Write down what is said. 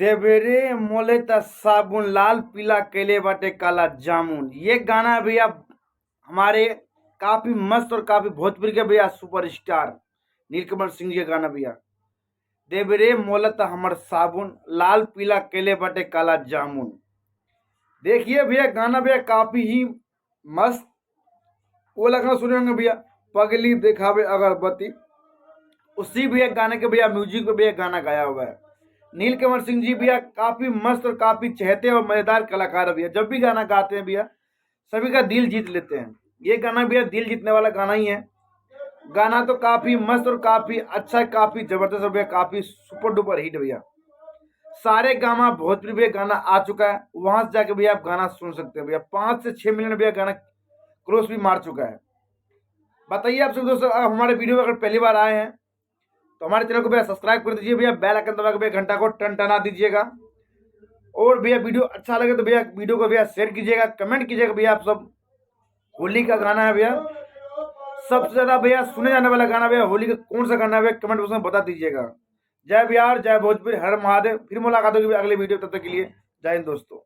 देवेरे मोले त साबुन लाल पीला केले बाटे काला जामुन। ये गाना भैया हमारे काफी मस्त और काफी भोजपुरी के भैया सुपरस्टार नीलकमल सिंह जी का गाना भैया। देवेरे मोले त हमर साबुन लाल पीला केले बाटे काला जामुन। देखिए भैया गाना भैया काफी ही मस्त। वो लगना सुने होंगे भैया, पगली दिखावे अगरबत्ती। उसी भैया गाने के भैया म्यूजिक पे भैया गाना गाया हुआ है नीलकमल सिंह जी। भैया काफी मस्त और काफी चहते और मजेदार कलाकार है भैया। जब भी गाना गाते हैं भैया सभी का दिल जीत लेते हैं। ये गाना भैया दिल जीतने वाला गाना ही है। गाना तो काफी मस्त और काफी अच्छा, काफी जबरदस्त भैया, काफी सुपर डुपर हिट भैया। सारे गामा भोजपुरी भैया गाना आ चुका है, वहां से जाके भैया आप गाना सुन सकते हैं भैया। 5 से 6 मिलियन भैया गाना क्रॉस भी मार चुका है। बताइए आप सब दोस्तों, हमारे वीडियो में अगर पहली बार आए हैं तो हमारे चैनल को भैया सब्सक्राइब कर दीजिए भैया, बेल आइकन दबा के भैया घंटा को टन टना दीजिएगा। और भैया वीडियो अच्छा लगे तो भैया वीडियो को भैया शेयर कीजिएगा, कमेंट कीजिएगा भैया। आप सब होली का गाना है भैया, सबसे ज्यादा भैया सुने जाने वाला गाना भैया होली का कौन सा गाना है भैया, कमेंट बॉक्स में बता दीजिएगा। जय बिहार, जय भोजपुरी, हर महादेव। फिर मुलाकात होगी अगले वीडियो, तब तक के लिए जय हिंद दोस्तों।